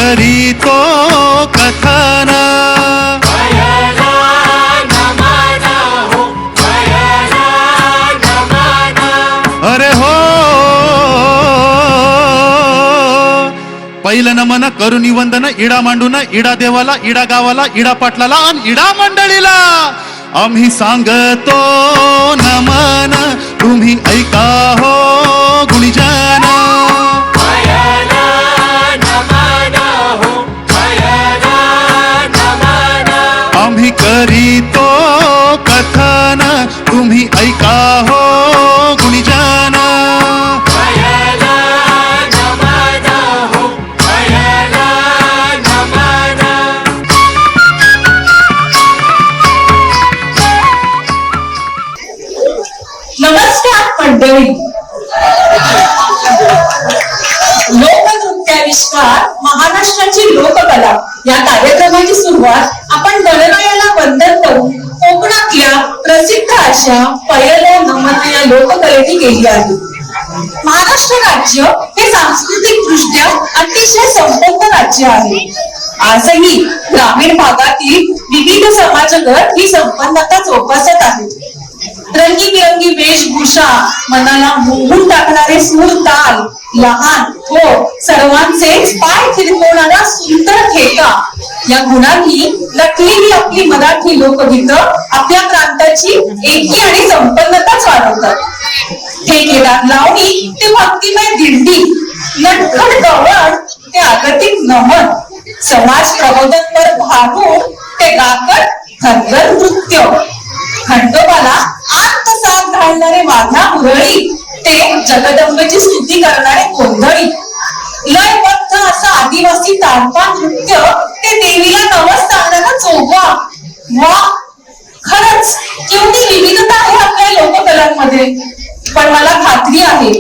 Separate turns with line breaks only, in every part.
करीतो कथन अरे हो पहिलं नमन करुणी वंदन इडा मांडून इडा देवाला इडा गावाला इडा पाटलाला आणि इडा मंडळीला आम्ही सांगतो नमन तुम्ही ऐका हो गुणीजन आम्ही करीतो कथन तुम्ही ऐका हो गुणीजन
नमस्कार मंडळी. लोकनृत्याविष्कार महाराष्ट्राची लोककला या कार्यक्रमाची सुरुवात आपण गणरायाला वंदन करून कोकणातल्या प्रसिद्ध अशा पयल्या नमन या लोककलेने केली आहे. महाराष्ट्र राज्य हे सांस्कृतिक दृष्ट्या अतिशय संपन्न राज्य आहे. आजही ग्रामीण भागातील विविध समाजगट ही संपन्नता जोपासत आहेत. रंगीबिरंगी वेशभूषा, मनाला मोहून टाकणारे सूर ताल, लहान थोर सर्वांचेच पाय थिरकवणारा सुंदर ठेका या गुणांनी नटलेली आपली मराठी लोकगीत आपल्या प्रांताची एकी आणि संपन्नताच वाढवतात. ठेकेदार लावणी ते भक्तिमय दिंडी, नटखट गवळण ते आगतिक नमन, समाज प्रबोधनपर भारूड ते गाकट थरगत नृत्य, खंडोबाला आत्मसात घालणारे वाघा मुरळी ते जगदंबेची स्तुती करणारे गोंधळी, लयबद्ध असं आदिवासी तानपा नृत्य ते देवीला नवस सांगणारा चोगा. वा, खरंच केवढी विविधता आहे आपल्या लोककलांमध्ये. पण मला खात्री आहे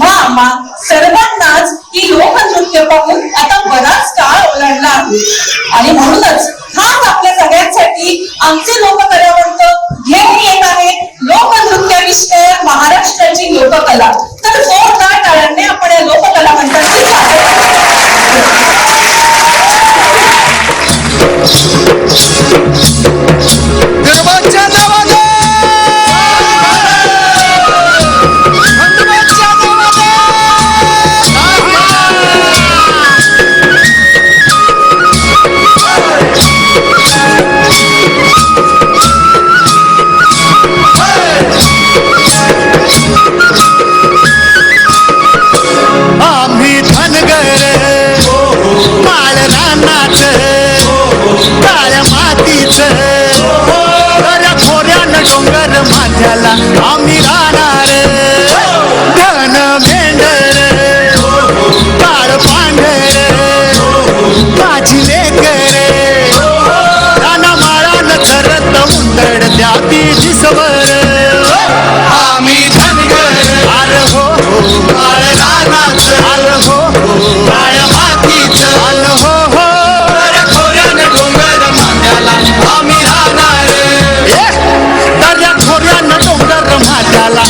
आम्हा सर्वांनाच ही लोकनृत्य पाहून आता बराच काळ ओलांडला आहे आणि म्हणूनच खास आपल्या सगळ्यांसाठी आमचे लोककलावंत घेऊन येत आहे लोकनृत्याविष्कार महाराष्ट्राची लोककला. तर जोरदार टाळ्यांनी आपण या लोककलावंतांची
आम्ही राहणार धन मेंढर काळ पांढर माझी लेकर राना माळान करत उंदड द्याती दिसवर आम्ही धनगर आर हो काळ रानाच आर हो काळ मातीच आल हो हो खोऱ्यान डोंगर माथ्याला आम्ही राहणार खोऱ्यान डोंगर माझ्याला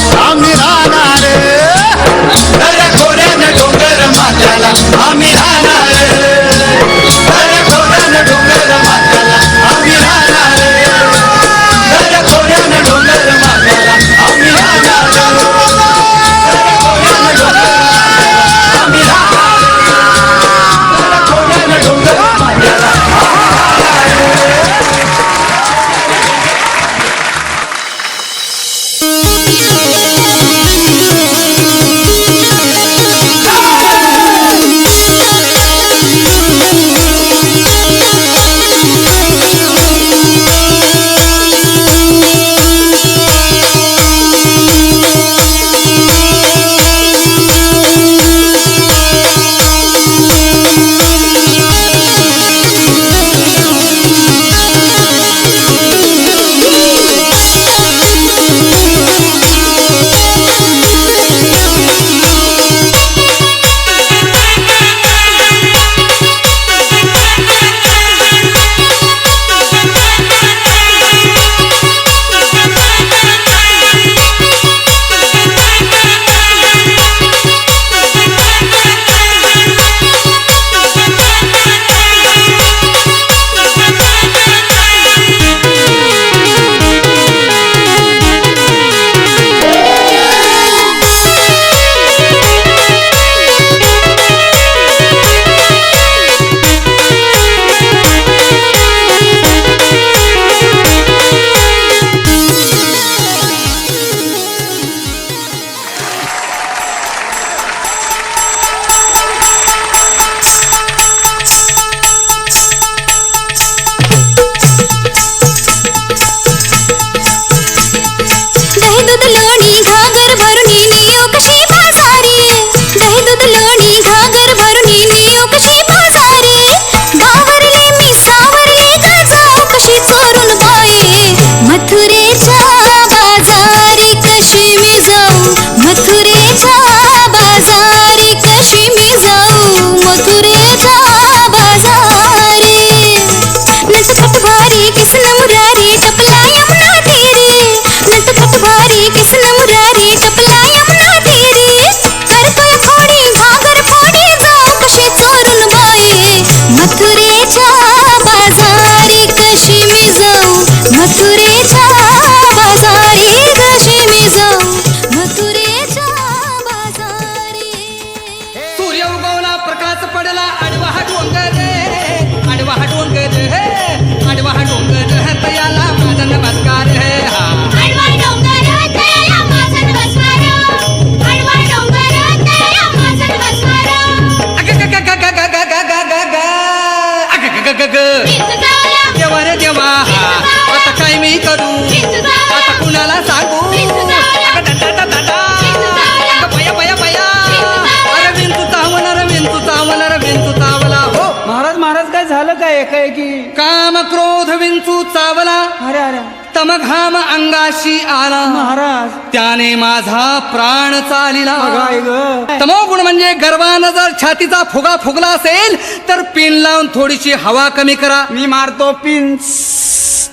घाम अंगाशी आला
महाराज
त्याने माझा प्राण चालिला
काय ग
तमोगुण म्हणजे गर्वानं जर छातीचा फुगा फुगला असेल तर पिन लावून थोडीशी हवा कमी करा.
मी मारतो पिन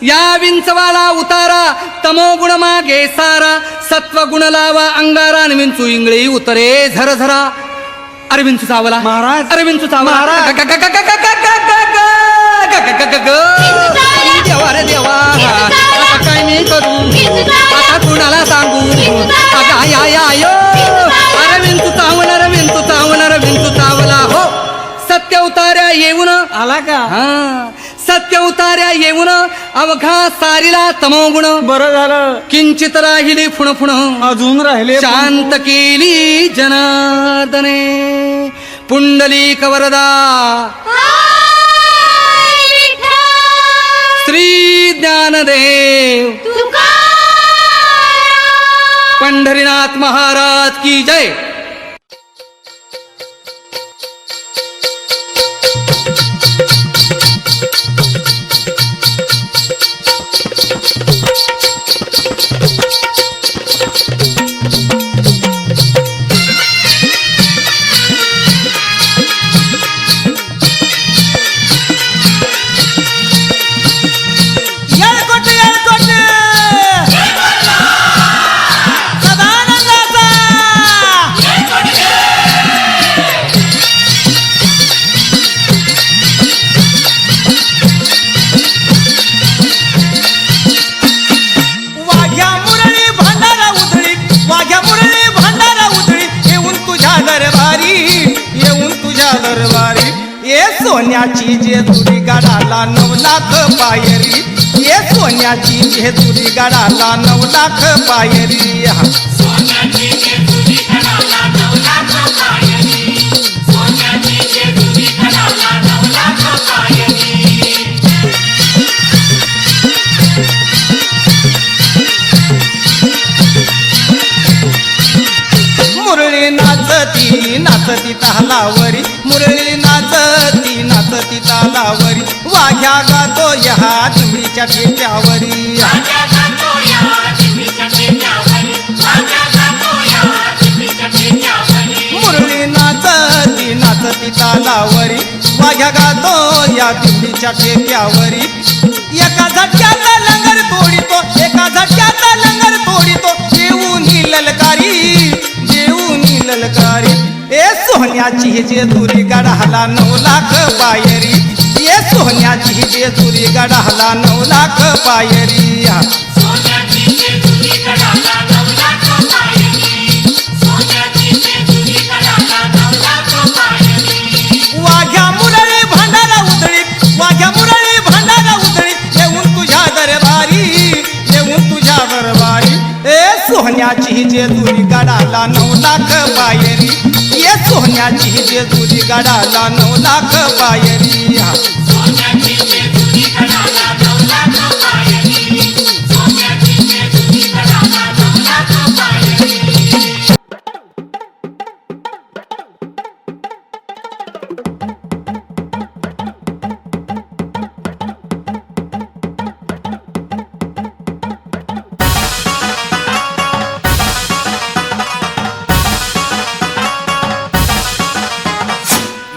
या विंचवाला उतारा तमोगुण मागे सारा सत्वगुण लावा अंगारा आणि विंचू इंगळी उतरे झरझरा. अरे विंचू चावला
महाराज.
अरे विंचू चावला
महाराज.
देवा रे देवा आता काय मी करू आता कुणाला सांगू अगं या या यो अरे विंचू चावला रे विंचू चावला रे विंचू चावला हो. सत्य उतार्या येऊन
आला का
हा सत्य उतार्या येऊन अवघा सारीला तमोगुण
बरं झालं
किंचित राहिली फुण फुण
अजून राहिले
शांत केली जनार्दने पुंडलिक वरदा श्री ज्ञानदेव पंढरीनाथ महाराज की जय.
येळकोट येळकोट सदानंदाचा वाघ्या मुरळी भांडारा उधळी वाघ्या मुरळी भांडारा उधळी येऊन तुझ्या दरबारी येऊन तुझ्या दरबारी ये सोन्याची जेजुरी गडाला 9 लाख पायरी ये सोन्याची जेजुरी गडाला 9 लाख पायरी मुरळी नाचती नाचती तालावरी मुरळी नाचती नाचती तालावरी वाघ्या गातो या चिमडीच्या ठेक्यावरी मुरळी नाचती नाचती तालावरी वाघ्या गातो या चिमडीच्या ठेक्यावरी एका झटक्याचा लंगर तोडितो एका झटक्याचा लंगर तोडितो देऊनी ललकारी देऊनी ललकारी ए सोन्याची जेजुरी गडाला 9 लाख पायरी ये सोन्याची जेजुरी गडाला 9 लाख पायरी वाघ्या मुरळी भांडारा उधळी वाघ्या मुरळी भांडारा उधळी येऊन तुझ्या दरबारी येऊन तुझ्या दरबारी ए सोन्याची जेजुरी गडाला 9 लाख पायरी ये सोन्याची जेजुरी गडाला 9 लाख पायरी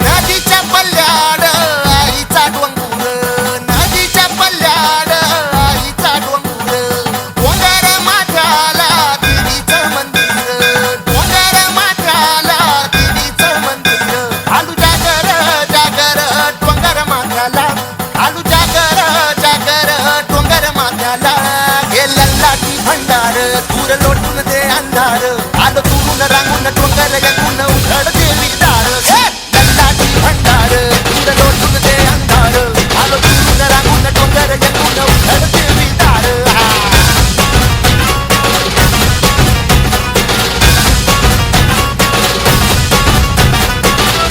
नदीच्या पल्ल्याड आईचा डोंगर नदीच्या पल्ल्याड आईचा डोंगर डोंगर माथ्याला देवीचं मंदिर डोंगर माथ्याला देवीचं मंदिर आलू जागर जागर डोंगर माथ्याला आलू जागर जागर डोंगर माथ्याला हे लल्लाटी भंडार दूर लोटून दे अंधार आलो दुरून रांगून डोंगर गंगून उघड देवी दार लल्लाटी भंडार दूर लोटून दे अंधार आलो दुरून रांगून डोंगर गंगून उघड देवी दार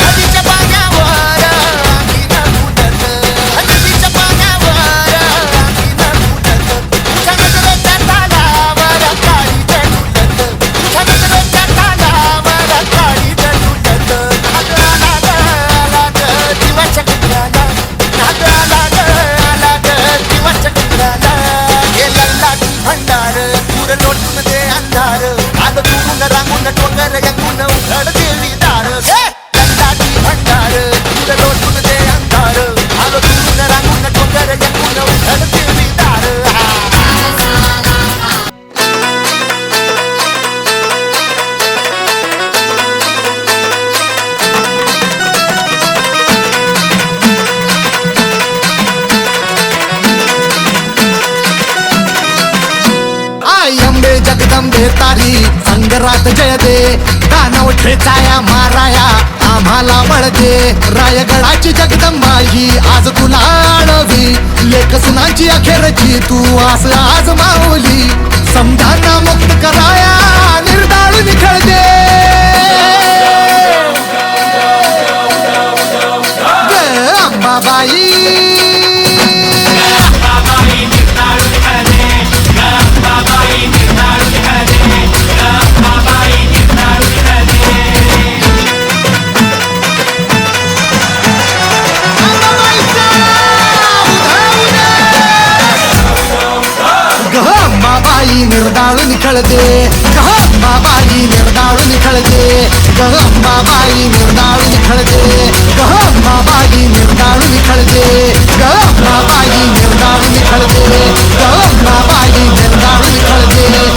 नदीच्या पाण्यावर अंगीनं फुटत नदीच्या पाण्यावर अंगीनं फुटत तुझ्या नजरेच्या तालावर काळी डुलत तुझ्या नजरेच्या तालावर काळी डुलत नाग आला ग जीवाच्या कुंडाला नाग आला ग जीवाच्या कुंडाला दूर लोटून दे अंधार आलो दुरून रांगून डोंगर यंगून उघड देवी दार दंडाची भंडार दूर लोटून दे अंधार आलो दुरून रांगून डोंगर यंगून उघड देवी दार
अंबे जगदंबे तारी संगरात जय दे दानव ठेचाया माराया आम्हाला बळ दे रायगडाची जगदंबा ही आज तुला आळवी लेखसुनाची अखेरची तू आस आज माऊली समजांना मुक्त कराया निर्दाळून खेळ दे ग अंबाबाई बाई निर्दाळून खेळते बाबाई निर्दाळून खेळते बाबाई निर्दाळून खेळते बाबाई निर्दाळून खेळते बाबाई निर्दाळून खेळते बाबाई निर्दाळून खेळते